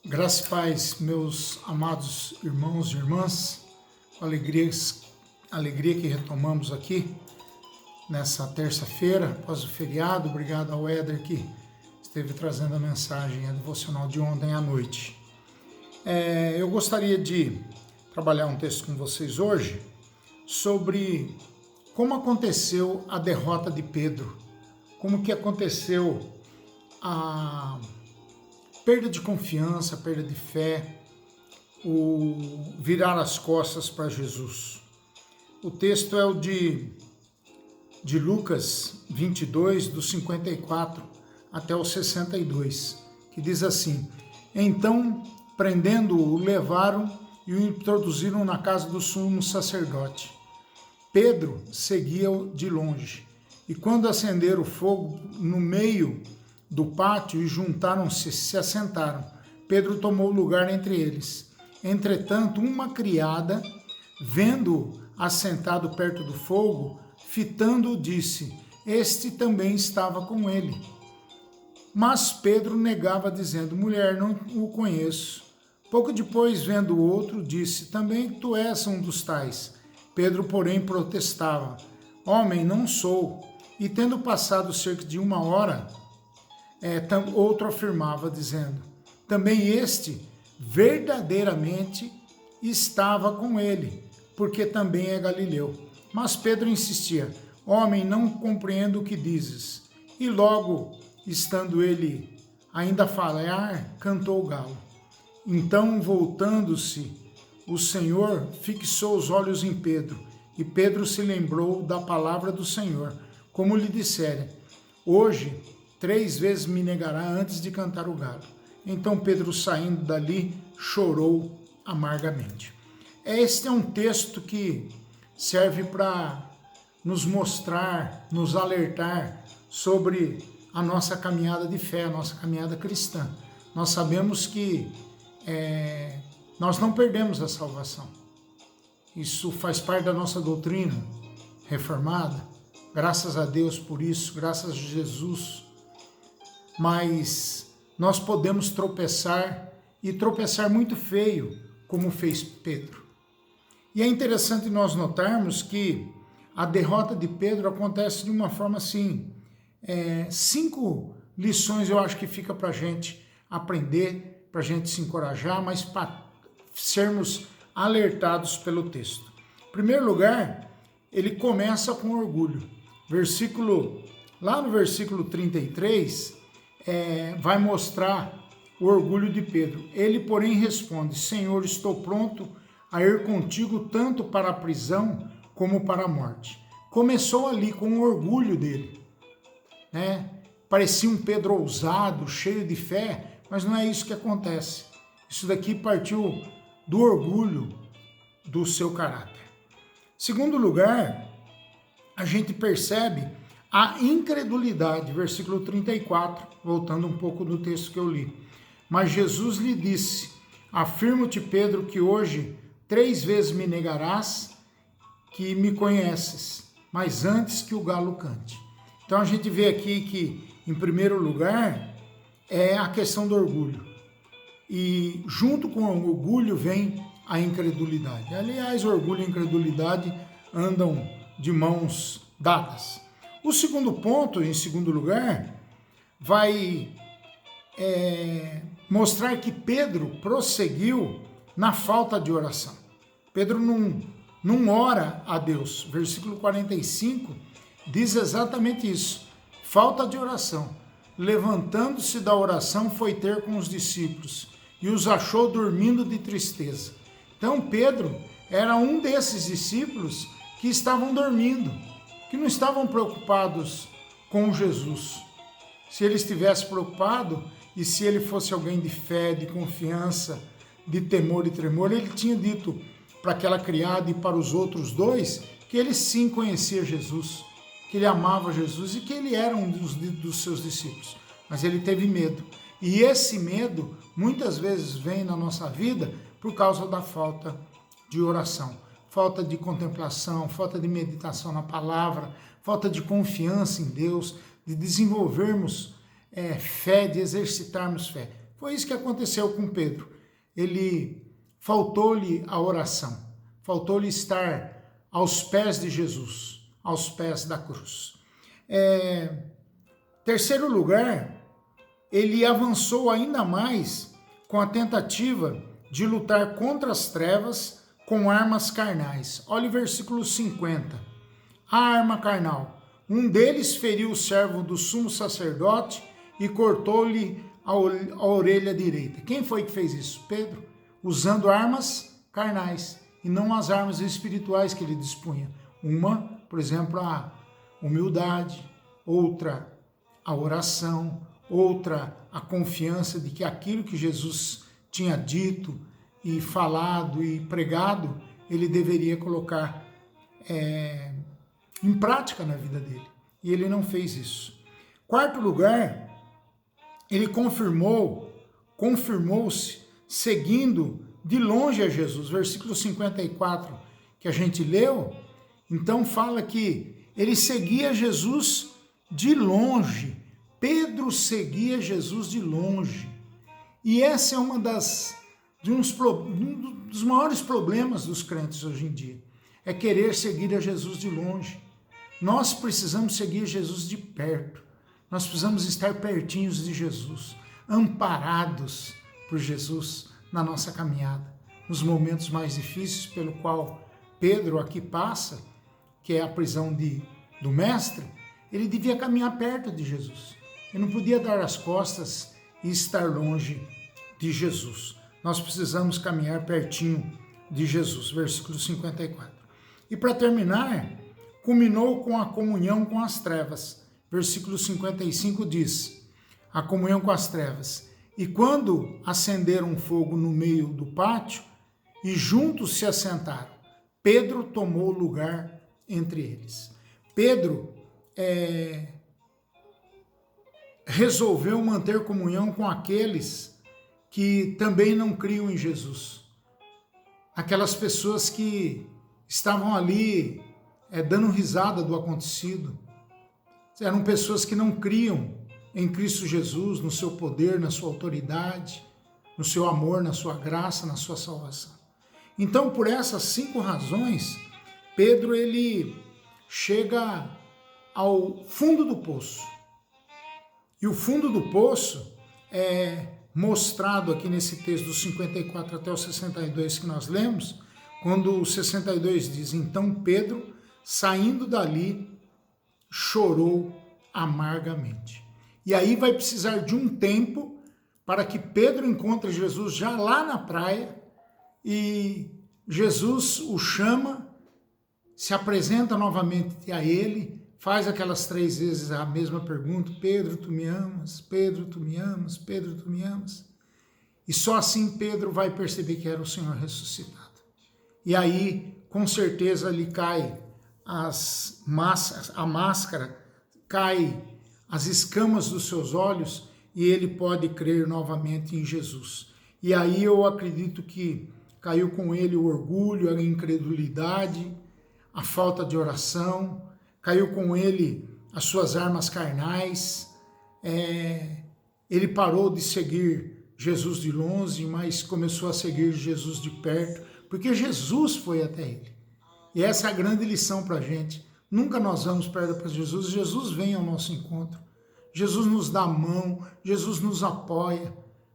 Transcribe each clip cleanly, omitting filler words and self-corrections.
Graça e paz, meus amados irmãos e irmãs, com alegria que retomamos aqui nessa terça-feira, após o feriado. Obrigado ao Éder que esteve trazendo a mensagem, a devocional de ontem à noite. Eu gostaria de trabalhar um texto com vocês hoje sobre como aconteceu a derrota de Pedro, como que aconteceu a perda de confiança, perda de fé, o virar as costas para Jesus. O texto é o de Lucas 22, do 54 até o 62, que diz assim: Então, prendendo-o, levaram e o introduziram na casa do sumo sacerdote. Pedro seguia-o de longe, e quando acenderam o fogo no meio do pátio e juntaram-se, se assentaram. Pedro tomou lugar entre eles. Entretanto, uma criada, vendo-o assentado perto do fogo, fitando-o, disse: Este também estava com ele. Mas Pedro negava, dizendo: Mulher, não o conheço. Pouco depois, vendo o outro, disse: Também tu és um dos tais. Pedro, porém, protestava: Homem, não sou. E tendo passado cerca de 1 hora, outro afirmava, dizendo: Também este verdadeiramente estava com ele, porque também é galileu. Mas Pedro insistia: Homem, não compreendo o que dizes. E logo, estando ele ainda a falar, cantou o galo. Então, voltando-se, o Senhor fixou os olhos em Pedro, e Pedro se lembrou da palavra do Senhor, como lhe dissera: Hoje 3 vezes me negará antes de cantar o galo. Então Pedro, saindo dali, chorou amargamente. Este é um texto que serve para nos mostrar, nos alertar sobre a nossa caminhada de fé, a nossa caminhada cristã. Nós sabemos que nós não perdemos a salvação. Isso faz parte da nossa doutrina reformada. Graças a Deus por isso, graças a Jesus. Mas nós podemos tropeçar, e tropeçar muito feio, como fez Pedro. E é interessante nós notarmos que a derrota de Pedro acontece de uma forma assim, 5 lições eu acho que fica para a gente aprender, para a gente se encorajar, mas para sermos alertados pelo texto. Em primeiro lugar, ele começa com orgulho. Lá no versículo 33, vai mostrar o orgulho de Pedro. Ele, porém, responde: Senhor, estou pronto a ir contigo tanto para a prisão como para a morte. Começou ali com o orgulho dele, Parecia um Pedro ousado, cheio de fé, mas não é isso que acontece. Isso daqui partiu do orgulho do seu caráter. Segundo lugar, a gente percebe a incredulidade, versículo 34, voltando um pouco do texto que eu li. Mas Jesus lhe disse: Afirmo-te, Pedro, que hoje 3 vezes me negarás que me conheces, mas antes que o galo cante. Então a gente vê aqui que, em primeiro lugar, é a questão do orgulho. E junto com o orgulho vem a incredulidade. Aliás, orgulho e incredulidade andam de mãos dadas. O segundo ponto, em segundo lugar, vai mostrar que Pedro prosseguiu na falta de oração. Pedro não ora a Deus. Versículo 45 diz exatamente isso. Falta de oração. Levantando-se da oração, foi ter com os discípulos e os achou dormindo de tristeza. Então Pedro era um desses discípulos que estavam dormindo, que não estavam preocupados com Jesus. Se ele estivesse preocupado, e se ele fosse alguém de fé, de confiança, de temor e tremor, ele tinha dito para aquela criada e para os outros 2 que ele sim conhecia Jesus, que ele amava Jesus e que ele era um dos seus discípulos. Mas ele teve medo. E esse medo muitas vezes vem na nossa vida por causa da falta de oração. Falta de contemplação, falta de meditação na palavra, falta de confiança em Deus, de desenvolvermos fé, de exercitarmos fé. Foi isso que aconteceu com Pedro. Faltou-lhe a oração, faltou-lhe estar aos pés de Jesus, aos pés da cruz. Terceiro lugar, ele avançou ainda mais com a tentativa de lutar contra as trevas com armas carnais. Olha o versículo 50. A arma carnal. Um deles feriu o servo do sumo sacerdote e cortou-lhe a orelha direita. Quem foi que fez isso? Pedro, usando armas carnais e não as armas espirituais que ele dispunha. Uma, por exemplo, a humildade, outra, a oração, outra, a confiança de que aquilo que Jesus tinha dito e falado e pregado, ele deveria colocar em prática na vida dele. E ele não fez isso. Quarto lugar, ele confirmou-se seguindo de longe a Jesus. Versículo 54 que a gente leu, então fala que ele seguia Jesus de longe. Pedro seguia Jesus de longe. E essa é um dos maiores problemas dos crentes hoje em dia. É querer seguir a Jesus de longe. Nós precisamos seguir Jesus de perto. Nós precisamos estar pertinhos de Jesus, amparados por Jesus na nossa caminhada. Nos momentos mais difíceis pelo qual Pedro aqui passa, que é a prisão do mestre, ele devia caminhar perto de Jesus. Ele não podia dar as costas e estar longe de Jesus. Nós precisamos caminhar pertinho de Jesus. Versículo 54. E para terminar, culminou com a comunhão com as trevas. Versículo 55 diz, a comunhão com as trevas. E quando acenderam fogo no meio do pátio, e juntos se assentaram, Pedro tomou lugar entre eles. Pedro resolveu manter comunhão com aqueles que também não criam em Jesus. Aquelas pessoas que estavam ali dando risada do acontecido. Eram pessoas que não criam em Cristo Jesus, no seu poder, na sua autoridade, no seu amor, na sua graça, na sua salvação. Então, por essas 5 razões, Pedro ele chega ao fundo do poço. E o fundo do poço é mostrado aqui nesse texto do 54 até o 62 que nós lemos, quando o 62 diz, então Pedro, saindo dali, chorou amargamente. E aí vai precisar de um tempo para que Pedro encontre Jesus já lá na praia e Jesus o chama, se apresenta novamente a ele, faz aquelas 3 vezes a mesma pergunta, Pedro, tu me amas? Pedro, tu me amas? Pedro, tu me amas? E só assim Pedro vai perceber que era o Senhor ressuscitado. E aí, com certeza, lhe cai a máscara, cai as escamas dos seus olhos e ele pode crer novamente em Jesus. E aí eu acredito que caiu com ele o orgulho, a incredulidade, a falta de oração, caiu com ele as suas armas carnais, ele parou de seguir Jesus de longe, mas começou a seguir Jesus de perto, porque Jesus foi até ele. E essa é a grande lição para a gente. Nunca nós vamos perto para Jesus, Jesus vem ao nosso encontro. Jesus nos dá a mão, Jesus nos apoia.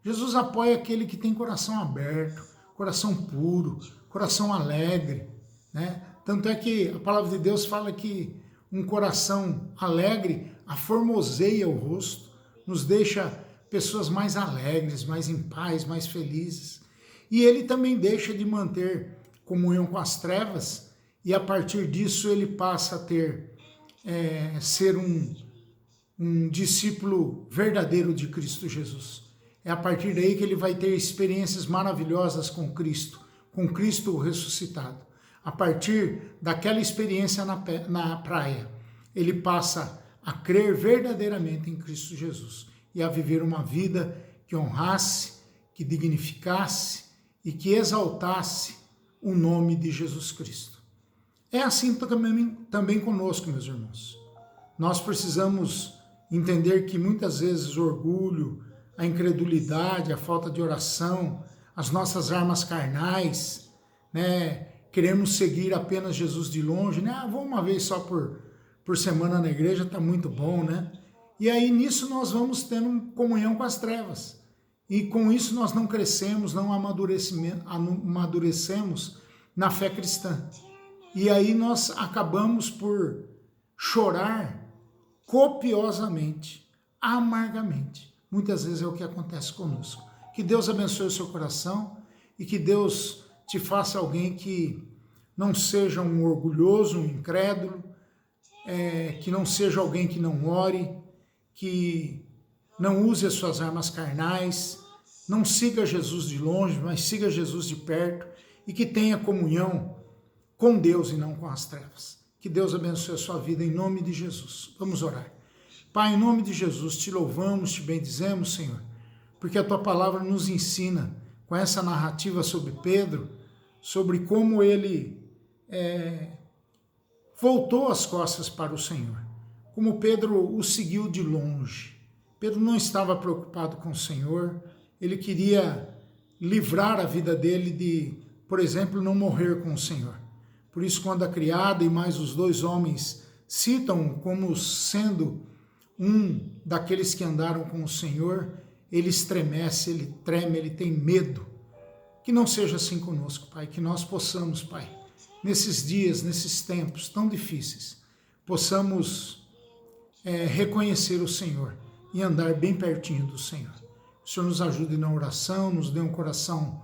Jesus apoia aquele que tem coração aberto, coração puro, coração alegre, né? Tanto é que a palavra de Deus fala que um coração alegre aformoseia o rosto, nos deixa pessoas mais alegres, mais em paz, mais felizes. E ele também deixa de manter comunhão com as trevas, e a partir disso ele passa a ser um discípulo verdadeiro de Cristo Jesus. É a partir daí que ele vai ter experiências maravilhosas com Cristo ressuscitado. A partir daquela experiência na praia, ele passa a crer verdadeiramente em Cristo Jesus e a viver uma vida que honrasse, que dignificasse e que exaltasse o nome de Jesus Cristo. É assim também conosco, meus irmãos. Nós precisamos entender que muitas vezes o orgulho, a incredulidade, a falta de oração, as nossas armas carnais, né? Queremos seguir apenas Jesus de longe, né? Vou uma vez só por semana na igreja, tá muito bom, né? E aí nisso nós vamos tendo comunhão com as trevas. E com isso nós não crescemos, não amadurecemos na fé cristã. E aí nós acabamos por chorar copiosamente, amargamente. Muitas vezes é o que acontece conosco. Que Deus abençoe o seu coração e que Deus te faça alguém que não seja um orgulhoso, um incrédulo, que não seja alguém que não ore, que não use as suas armas carnais, não siga Jesus de longe, mas siga Jesus de perto e que tenha comunhão com Deus e não com as trevas. Que Deus abençoe a sua vida em nome de Jesus. Vamos orar. Pai, em nome de Jesus, te louvamos, te bendizemos, Senhor, porque a tua palavra nos ensina com essa narrativa sobre Pedro, sobre como ele voltou as costas para o Senhor, como Pedro o seguiu de longe. Pedro não estava preocupado com o Senhor, ele queria livrar a vida dele de, por exemplo, não morrer com o Senhor. Por isso, quando a criada e mais os dois homens citam como sendo um daqueles que andaram com o Senhor, ele estremece, ele treme, ele tem medo. Que não seja assim conosco, Pai, que nós possamos, Pai, nesses dias, nesses tempos tão difíceis, possamos reconhecer o Senhor e andar bem pertinho do Senhor. O Senhor nos ajude na oração, nos dê um coração,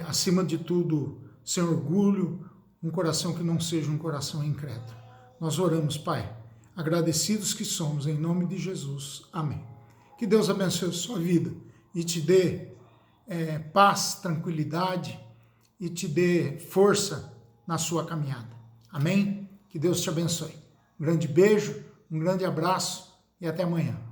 acima de tudo, sem orgulho, um coração que não seja um coração incrédulo. Nós oramos, Pai, agradecidos que somos, em nome de Jesus. Amém. Que Deus abençoe a sua vida e te dê paz, tranquilidade e te dê força na sua caminhada. Amém? Que Deus te abençoe. Um grande beijo, um grande abraço e até amanhã.